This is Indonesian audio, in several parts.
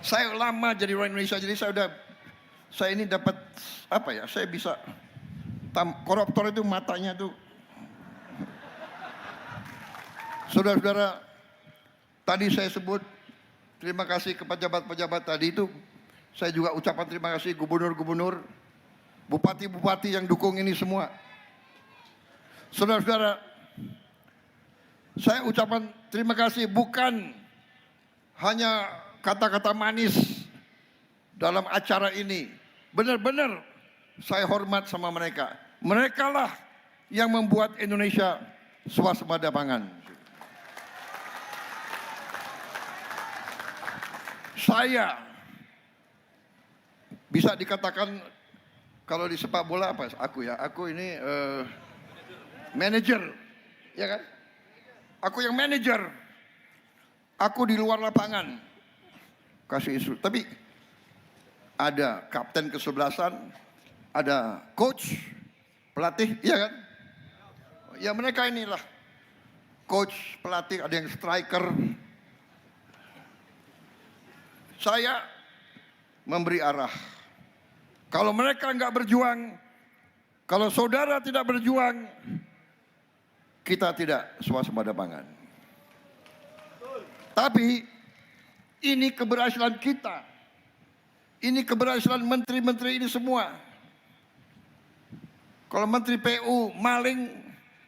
Saya lama jadi orang Indonesia, jadi saya ini dapat apa ya? Saya bisa koruptor itu matanya tuh. Saudara-saudara, tadi saya sebut terima kasih ke pejabat-pejabat tadi itu. Saya juga ucapan terima kasih gubernur-gubernur, bupati-bupati yang dukung ini semua. Saudara-saudara, saya ucapan terima kasih bukan hanya kata-kata manis dalam acara ini. Benar-benar saya hormat sama mereka. Mereka lah yang membuat Indonesia swasembada pangan. Saya bisa dikatakan kalau di sepak bola apa? Aku ini manajer, ya kan? Aku yang manajer. Aku di luar lapangan kasih instruksi. Tapi ada kapten kesebelasan, ada coach, pelatih, iya kan? Ya mereka inilah coach, pelatih, ada yang striker. Saya memberi arah. Kalau mereka nggak berjuang, kalau saudara tidak berjuang, kita tidak swasembada pangan. Tapi ini keberhasilan kita. Ini keberhasilan menteri-menteri ini semua. Kalau menteri PU maling,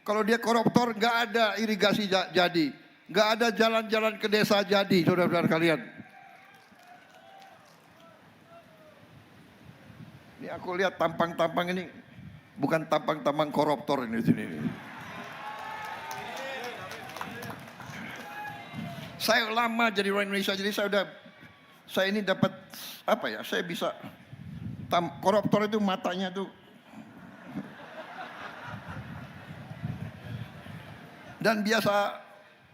kalau dia koruptor, nggak ada irigasi jadi, nggak ada jalan-jalan ke desa jadi, saudara-saudara kalian. Ini aku lihat tampang-tampang ini bukan tampang-tampang koruptor ini di sini. Saya lama jadi orang Indonesia, jadi saya ini dapat apa ya? Saya bisa koruptor itu matanya tuh. Dan biasa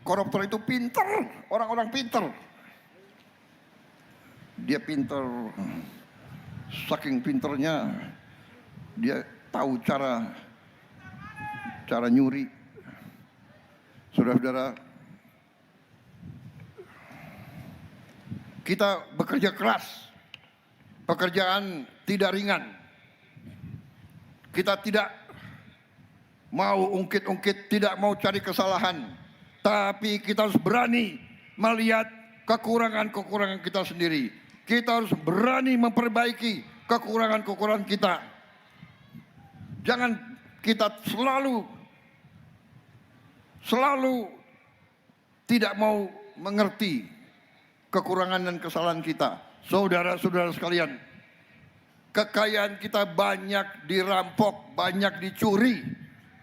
koruptor itu pinter, orang-orang pinter. Dia pinter, saking pinternya dia tahu cara nyuri. Saudara-saudara, kita bekerja keras, pekerjaan tidak ringan. Kita tidak mau ungkit-ungkit, tidak mau cari kesalahan. Tapi kita harus berani melihat kekurangan-kekurangan kita sendiri. Kita harus berani memperbaiki kekurangan-kekurangan kita. Jangan kita selalu tidak mau mengerti kekurangan dan kesalahan kita. Saudara-saudara sekalian, kekayaan kita banyak dirampok, banyak dicuri,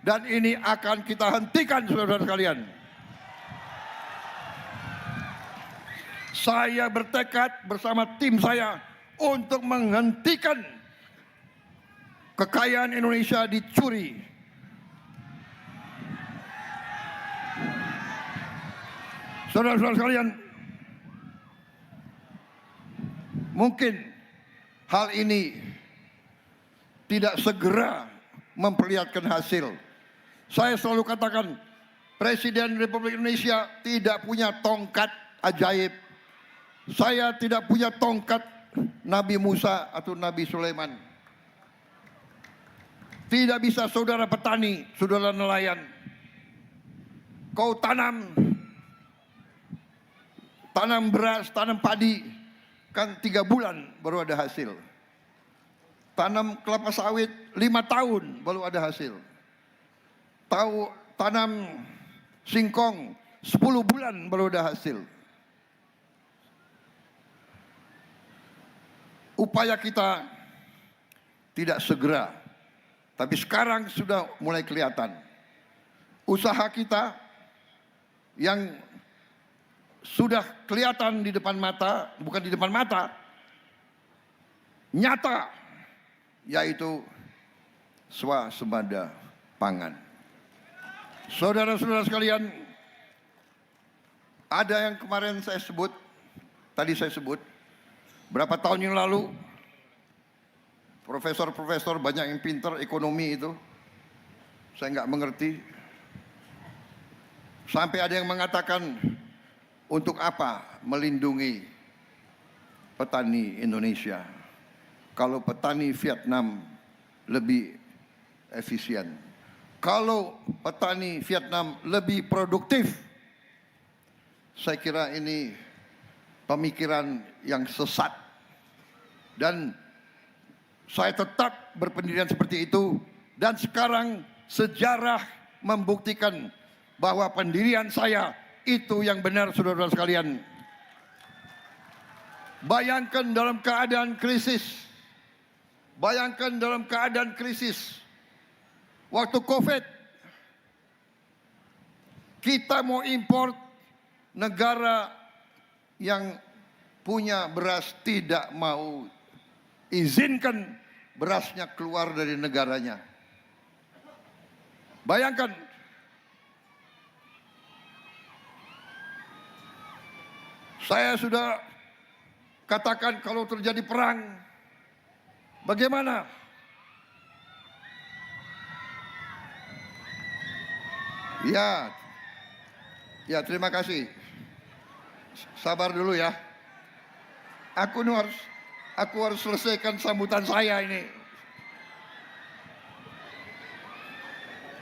dan ini akan kita hentikan, saudara-saudara sekalian. Saya bertekad bersama tim saya untuk menghentikan kekayaan Indonesia dicuri. Saudara-saudara sekalian, mungkin hal ini tidak segera memperlihatkan hasil. Saya selalu katakan, Presiden Republik Indonesia tidak punya tongkat ajaib. Saya tidak punya tongkat Nabi Musa atau Nabi Sulaiman. Tidak bisa saudara petani, saudara nelayan. Kau tanam beras, tanam padi, kan 3 bulan baru ada hasil. Tanam kelapa sawit 5 tahun baru ada hasil. Tanam singkong 10 bulan baru ada hasil. Upaya kita tidak segera, tapi sekarang sudah mulai kelihatan. Usaha kita yang sudah kelihatan di depan mata, bukan di depan mata, nyata, yaitu swasembada pangan. Saudara-saudara sekalian, ada yang kemarin tadi saya sebut, berapa tahun yang lalu, profesor-profesor banyak yang pintar ekonomi itu, saya nggak mengerti. Sampai ada yang mengatakan, untuk apa melindungi petani Indonesia, kalau petani Vietnam lebih efisien, kalau petani Vietnam lebih produktif, saya kira ini pemikiran yang sesat. Dan saya tetap berpendirian seperti itu, dan sekarang sejarah membuktikan bahwa pendirian saya itu yang benar, saudara-saudara sekalian. Bayangkan dalam keadaan krisis, waktu COVID, kita mau import, negara yang punya beras tidak mau izinkan berasnya keluar dari negaranya. Bayangkan, saya sudah katakan kalau terjadi perang, bagaimana? Ya, terima kasih. Sabar dulu ya. Aku harus selesaikan sambutan saya ini.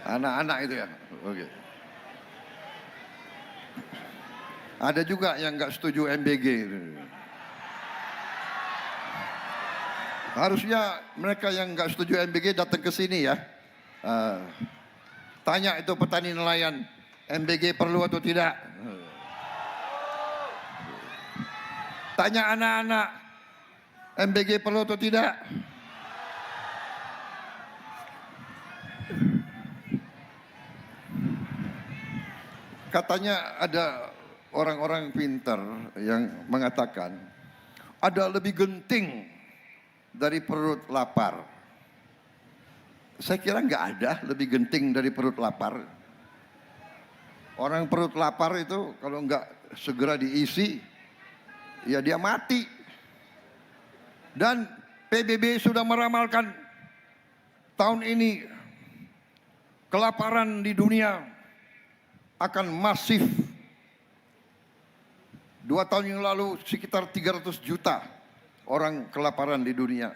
Anak-anak itu ya. Oke. Ada juga yang nggak setuju MBG. Harusnya mereka yang nggak setuju MBG datang ke sini ya. Tanya itu petani nelayan, MBG perlu atau tidak? Tanya anak-anak, MBG perlu atau tidak? Katanya ada orang-orang pintar yang mengatakan ada lebih genting dari perut lapar. Saya kira nggak ada lebih genting dari perut lapar. Orang perut lapar itu kalau nggak segera diisi, ya dia mati. Dan PBB sudah meramalkan tahun ini kelaparan di dunia akan masif. 2 tahun yang lalu sekitar 300 juta orang kelaparan di dunia.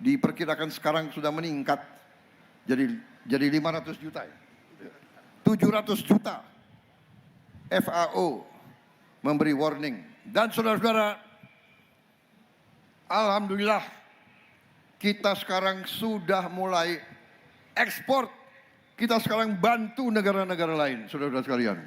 Diperkirakan sekarang sudah meningkat jadi 500 juta. 700 juta. FAO memberi warning. Dan saudara-saudara, alhamdulillah kita sekarang sudah mulai ekspor. Kita sekarang bantu negara-negara lain, saudara-saudara sekalian.